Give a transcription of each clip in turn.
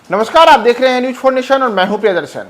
नमस्कार, आप देख रहे हैं न्यूज फॉर नेशन और मैं हूं प्रियदर्शन।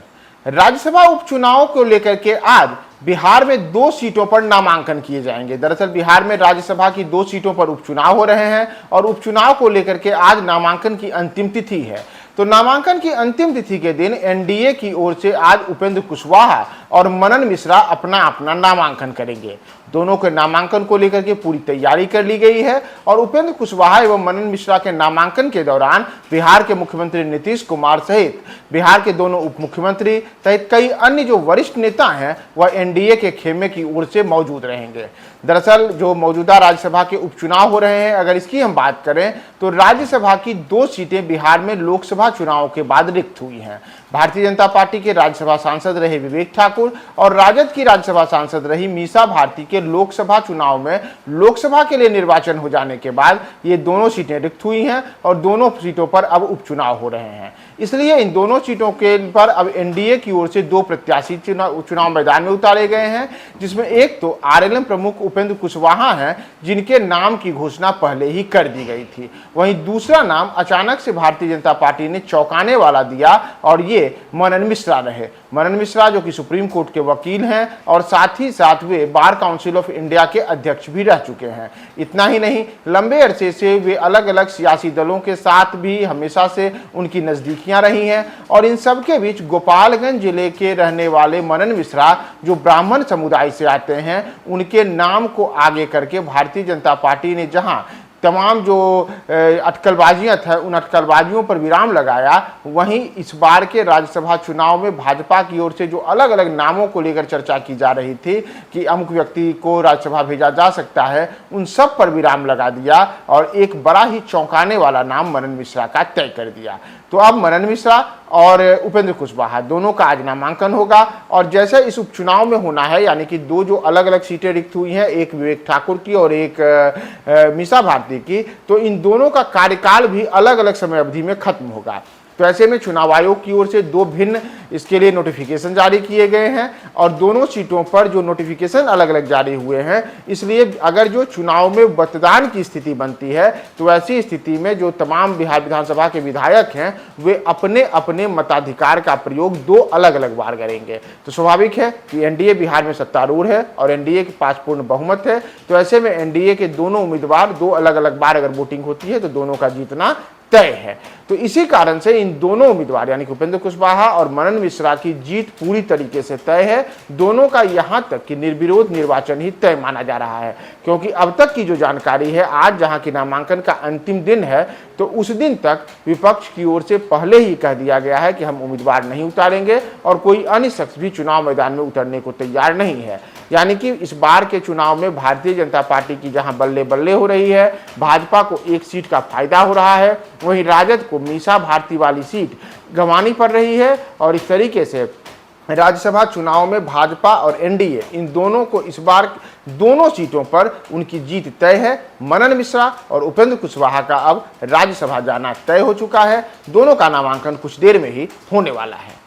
राज्यसभा उपचुनाव को लेकर के आज बिहार में 2 सीटों पर नामांकन किए जाएंगे। दरअसल बिहार में राज्यसभा की 2 सीटों पर उपचुनाव हो रहे हैं और उपचुनाव को लेकर के आज नामांकन की अंतिम तिथि है। तो नामांकन की अंतिम तिथि के दिन एनडीए की ओर से आज उपेंद्र कुशवाहा और मनन मिश्रा अपना अपना नामांकन करेंगे। दोनों के नामांकन को लेकर के पूरी तैयारी कर ली गई है और उपेंद्र कुशवाहा एवं मनन मिश्रा के नामांकन के दौरान बिहार के मुख्यमंत्री नीतीश कुमार सहित बिहार के दोनों उप मुख्यमंत्री सहित कई अन्य जो वरिष्ठ नेता हैं वह एनडीए के खेमे की ओर से मौजूद रहेंगे। दरअसल जो मौजूदा राज्यसभा के उपचुनाव हो रहे हैं, अगर इसकी हम बात करें तो राज्यसभा की 2 सीटें बिहार में लोकसभा चुनाव के बाद रिक्त हुई हैं। भारतीय जनता पार्टी के राज्यसभा सांसद रहे विवेक ठाकुर और राजद की राज्यसभा सांसद रही मीसा भारती के लोकसभा चुनाव में लोकसभा के लिए निर्वाचन हो जाने के बाद ये दोनों सीटें रिक्त हुई हैं और दोनों सीटों पर अब उपचुनाव हो रहे हैं। इसलिए इन दोनों सीटों के पर अब एनडीए की ओर से 2 प्रत्याशी चुनाव मैदान में उतारे गए हैं, जिसमें एक तो आरएलएम प्रमुख उपेंद्र कुशवाहा हैं, जिनके नाम की घोषणा पहले ही कर दी गई थी। वहीं दूसरा नाम अचानक से भारतीय जनता पार्टी ने चौंकाने वाला दिया और ये मनन मिश्रा रहे। मनन मिश्रा जो कि सुप्रीम कोर्ट के वकील हैं और साथ ही साथ वे बार काउंसिल ऑफ इंडिया के अध्यक्ष भी रह चुके हैं। इतना ही नहीं, लंबे अरसे से वे अलग अलग सियासी दलों के साथ भी हमेशा से उनकी नजदीकियां रही हैं और इन सब के बीच गोपालगंज जिले के रहने वाले मनन मिश्रा जो ब्राह्मण समुदाय से आते हैं, उनके नाम को आगे करके भारतीय जनता पार्टी ने जहां तमाम जो अटकलबाजियां थे उन अटकलबाजियों पर विराम लगाया, वहीं इस बार के राज्यसभा चुनाव में भाजपा की ओर से जो अलग अलग नामों को लेकर चर्चा की जा रही थी कि अमुक व्यक्ति को राज्यसभा भेजा जा सकता है, उन सब पर विराम लगा दिया और एक बड़ा ही चौंकाने वाला नाम मनन मिश्रा का तय कर दिया। तो अब मनन मिश्रा और उपेंद्र कुशवाहा दोनों का आज नामांकन होगा और जैसे इस उपचुनाव में होना है, यानी कि 2 जो अलग अलग सीटें रिक्त हुई हैं, एक विवेक ठाकुर की और एक मीसा भारती की, तो इन दोनों का कार्यकाल भी अलग अलग समय अवधि में खत्म होगा। तो ऐसे में चुनाव आयोग की ओर से 2 भिन्न इसके लिए नोटिफिकेशन जारी किए गए हैं और दोनों सीटों पर जो नोटिफिकेशन अलग अलग जारी हुए हैं, इसलिए अगर जो चुनाव में मतदान की स्थिति बनती है तो ऐसी स्थिति में जो तमाम बिहार विधानसभा के विधायक हैं वे अपने अपने मताधिकार का प्रयोग 2 अलग अलग बार करेंगे। तो स्वाभाविक है कि एनडीए बिहार में सत्तारूढ़ है और एनडीए के पास पूर्ण बहुमत है। तो ऐसे में एनडीए के दोनों उम्मीदवार 2 अलग अलग बार अगर वोटिंग होती है तो दोनों का जीतना तय है। तो इसी कारण से इन दोनों उम्मीदवार यानी कि उपेंद्र कुशवाहा और मनन मिश्रा की जीत पूरी तरीके से तय है। दोनों का यहां तक कि निर्विरोध निर्वाचन ही तय माना जा रहा है, क्योंकि अब तक की जो जानकारी है, आज जहां की नामांकन का अंतिम दिन है तो उस दिन तक विपक्ष की ओर से पहले ही कह दिया गया है कि हम उम्मीदवार नहीं उतारेंगे और कोई अन्य शख्स भी चुनाव मैदान में उतरने को तैयार नहीं है। यानी कि इस बार के चुनाव में भारतीय जनता पार्टी की जहां बल्ले बल्ले हो रही है, भाजपा को 1 सीट का फायदा हो रहा है, वहीं राजद को मीसा भारती वाली सीट गंवानी पड़ रही है और इस तरीके से राज्यसभा चुनाव में भाजपा और एनडीए इन दोनों को इस बार दोनों सीटों पर उनकी जीत तय है। मनन मिश्रा और उपेंद्र कुशवाहा का अब राज्यसभा जाना तय हो चुका है। दोनों का नामांकन कुछ देर में ही होने वाला है।